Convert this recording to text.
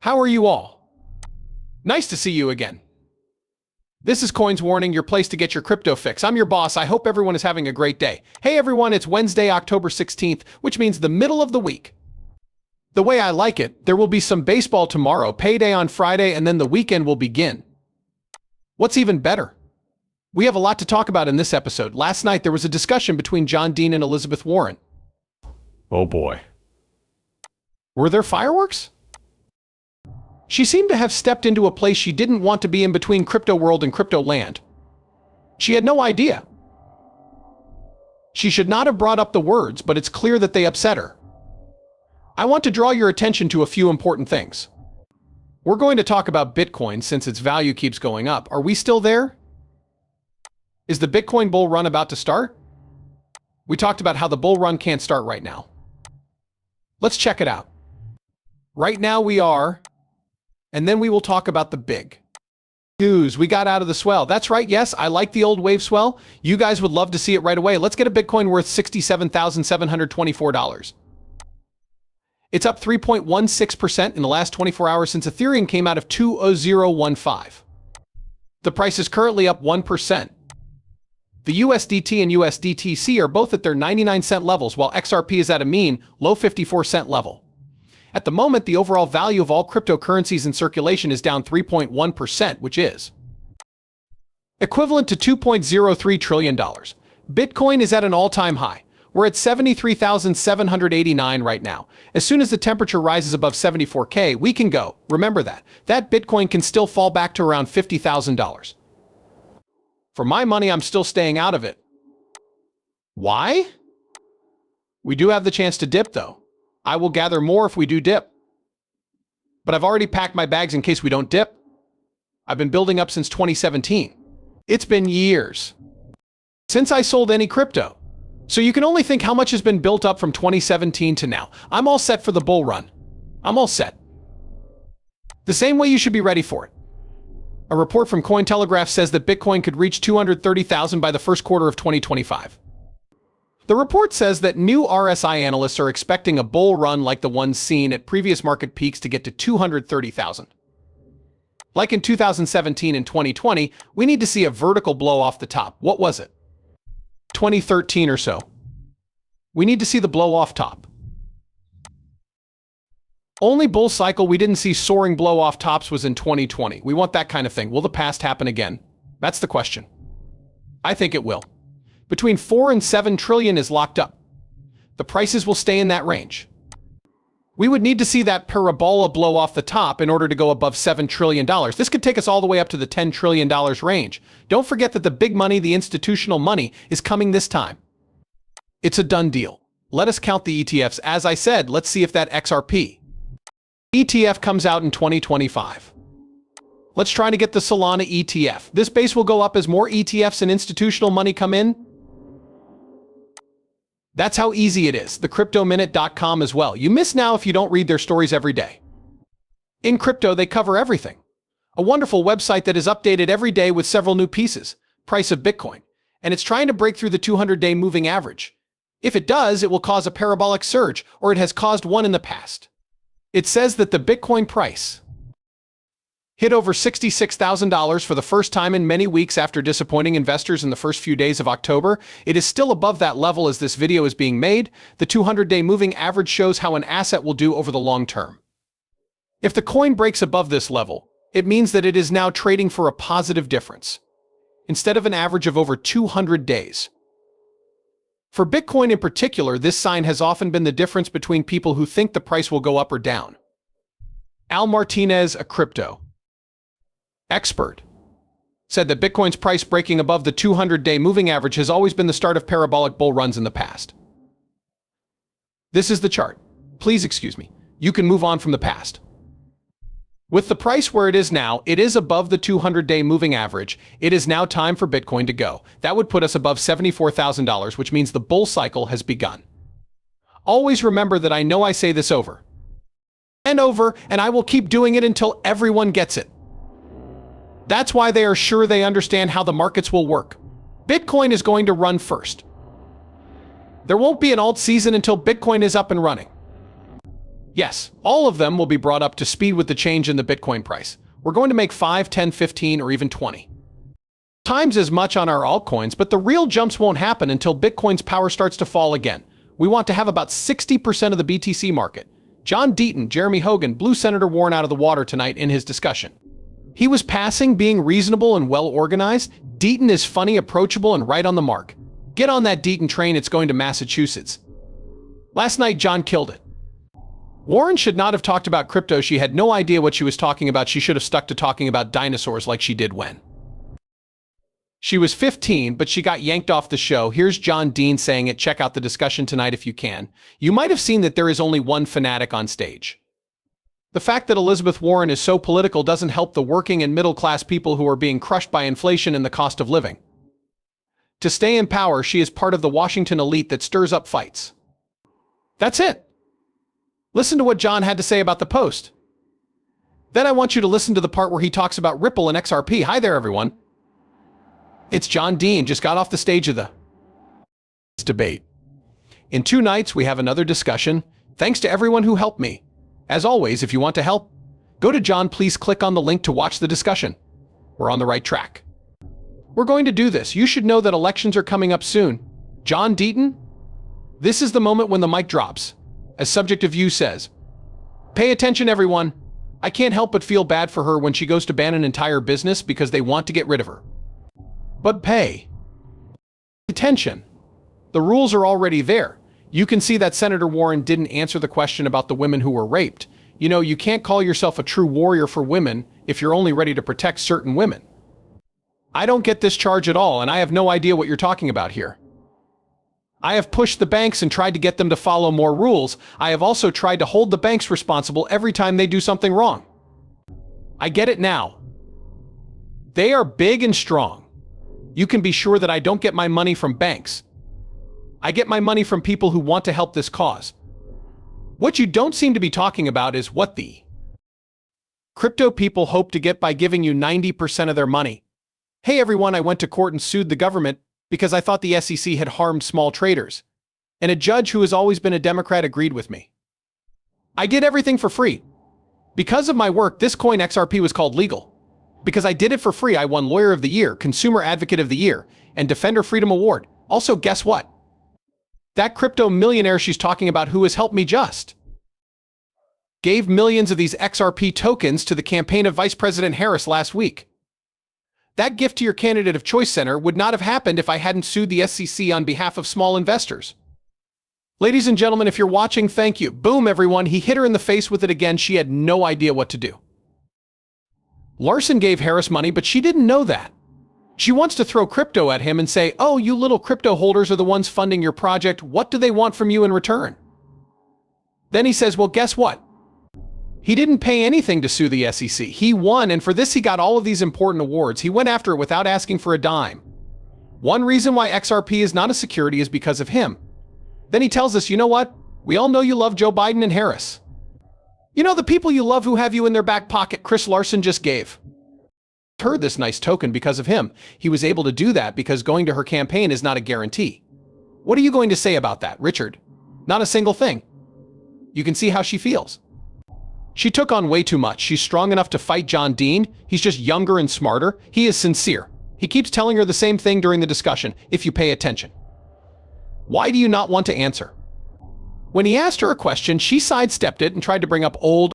How are you all? Nice to see you again. This is Coins Warning, your place to get your crypto fix. I'm your boss. I hope everyone is having a great day. Hey everyone, it's Wednesday, October 16th, which means the middle of the week. The way I like it, there will be some baseball tomorrow, payday on Friday, and then the weekend will begin. What's even better? We have a lot to talk about in this episode. Last night there was a discussion between John Dean and Elizabeth Warren. Oh boy. Were there fireworks? She seemed to have stepped into a place she didn't want to be in between crypto world and crypto land. She had no idea. She should not have brought up the words, but it's clear that they upset her. I want to draw your attention to a few important things. We're going to talk about Bitcoin since its value keeps going up. Are we still there? Is the Bitcoin bull run about to start? We talked about how the bull run can't start right now. Let's check it out. Right now we are, and then we will talk about the big news. We got out of the swell. That's right. Yes, I like the old wave swell. You guys would love to see it right away. Let's get a Bitcoin worth $67,724. It's up 3.16% in the last 24 hours since Ethereum came out of 20015. The price is currently up 1%. The USDT and USDTC are both at their 99-cent levels, while XRP is at a mean, low 54-cent level. At the moment, the overall value of all cryptocurrencies in circulation is down 3.1%, which is equivalent to $2.03 trillion. Bitcoin is at an all-time high. We're at 73,789 right now. As soon as the temperature rises above 74K, we can go. Remember that. That Bitcoin can still fall back to around $50,000. For my money, I'm still staying out of it. Why? We do have the chance to dip, though. I will gather more if we do dip. But I've already packed my bags in case we don't dip. I've been building up since 2017. It's been years since I sold any crypto. So you can only think how much has been built up from 2017 to now. I'm all set for the bull run. I'm all set. The same way you should be ready for it. A report from Cointelegraph says that Bitcoin could reach 230,000 by the first quarter of 2025. The report says that new RSI analysts are expecting a bull run like the ones seen at previous market peaks to get to 230,000. Like in 2017 and 2020, we need to see a vertical blow off the top. What was it? 2013 or so. We need to see the blow off top. Only bull cycle we didn't see soaring blow off tops was in 2020. We want that kind of thing. Will the past happen again? That's the question. I think it will. Between 4 and 7 trillion is locked up. The prices will stay in that range. We would need to see that parabola blow off the top in order to go above $7 trillion. This could take us all the way up to the $10 trillion range. Don't forget that the big money, the institutional money, is coming this time. It's a done deal. Let us count the ETFs. As I said, let's see if that XRP ETF comes out in 2025. Let's try to get the Solana ETF. This base will go up as more ETFs and institutional money come in. That's how easy it is. TheCryptoMinute.com as well. You miss now if you don't read their stories every day. In crypto, they cover everything. A wonderful website that is updated every day with several new pieces. Price of Bitcoin. And it's trying to break through the 200-day moving average. If it does, it will cause a parabolic surge, or it has caused one in the past. It says that the Bitcoin price hit over $66,000 for the first time in many weeks after disappointing investors in the first few days of October. It is still above that level as this video is being made. The 200-day moving average shows how an asset will do over the long term. If the coin breaks above this level, it means that it is now trading for a positive difference, instead of an average of over 200 days. For Bitcoin in particular, this sign has often been the difference between people who think the price will go up or down. Al Martinez, a crypto expert, said that Bitcoin's price breaking above the 200-day moving average has always been the start of parabolic bull runs in the past. This is the chart. Please excuse me. You can move on from the past. With the price where it is now, it is above the 200-day moving average. It is now time for Bitcoin to go. That would put us above $74,000, which means the bull cycle has begun. Always remember that I know I say this over and over, and I will keep doing it until everyone gets it. That's why they are sure they understand how the markets will work. Bitcoin is going to run first. There won't be an alt season until Bitcoin is up and running. Yes, all of them will be brought up to speed with the change in the Bitcoin price. We're going to make 5, 10, 15, or even 20 times as much on our altcoins, but the real jumps won't happen until Bitcoin's power starts to fall again. We want to have about 60% of the BTC market. John Deaton, Jeremy Hogan, blew Senator Warren out of the water tonight in his discussion. He was passing, being reasonable and well-organized. Deaton is funny, approachable, and right on the mark. Get on that Deaton train, it's going to Massachusetts. Last night, John killed it. Warren should not have talked about crypto. She had no idea what she was talking about. She should have stuck to talking about dinosaurs like she did when she was 15, but she got yanked off the show. Here's John Dean saying it. Check out the discussion tonight if you can. You might have seen that there is only one fanatic on stage. The fact that Elizabeth Warren is so political doesn't help the working and middle-class people who are being crushed by inflation and the cost of living. To stay in power, she is part of the Washington elite that stirs up fights. That's it. Listen to what John had to say about the post. Then I want you to listen to the part where he talks about Ripple and XRP. Hi there, everyone. It's John Dean, just got off the stage of the debate. In 2 nights, we have another discussion. Thanks to everyone who helped me. As always, if you want to help, go to John, please click on the link to watch the discussion. We're on the right track. We're going to do this. You should know that elections are coming up soon. John Deaton, this is the moment when the mic drops. As Subject of You says, pay attention, everyone. I can't help but feel bad for her when she goes to ban an entire business because they want to get rid of her. But pay attention. The rules are already there. You can see that Senator Warren didn't answer the question about the women who were raped. You know, you can't call yourself a true warrior for women if you're only ready to protect certain women. I don't get this charge at all, and I have no idea what you're talking about here. I have pushed the banks and tried to get them to follow more rules. I have also tried to hold the banks responsible every time they do something wrong. I get it now. They are big and strong. You can be sure that I don't get my money from banks. I get my money from people who want to help this cause. What you don't seem to be talking about is what the crypto people hope to get by giving you 90% of their money. Hey everyone, I went to court and sued the government because I thought the SEC had harmed small traders. And a judge who has always been a Democrat agreed with me. I did everything for free. Because of my work, this coin XRP was called legal. Because I did it for free, I won Lawyer of the Year, Consumer Advocate of the Year, and Defender Freedom Award. Also, guess what? That crypto millionaire she's talking about who has helped me just gave millions of these XRP tokens to the campaign of Vice President Harris last week. That gift to your candidate of choice center would not have happened if I hadn't sued the SEC on behalf of small investors. Ladies and gentlemen, if you're watching, thank you. Boom, everyone. He hit her in the face with it again. She had no idea what to do. Larsson gave Harris money, but she didn't know that. She wants to throw crypto at him and say, oh, you little crypto holders are the ones funding your project. What do they want from you in return? Then he says, well, guess what? He didn't pay anything to sue the SEC. He won, and for this he got all of these important awards. He went after it without asking for a dime. One reason why XRP is not a security is because of him. Then he tells us, you know what? We all know you love Joe Biden and Harris. You know, the people you love who have you in their back pocket. Chris Larsson just gave her this nice token because of him. He was able to do that because going to her campaign is not a guarantee. What are you going to say about that, Richard? Not a single thing. You can see how she feels. She took on way too much. She's strong enough to fight John Dean. He's just younger and smarter. He is sincere. He keeps telling her the same thing during the discussion, if you pay attention. Why do you not want to answer? When he asked her a question, she sidestepped it and tried to bring up old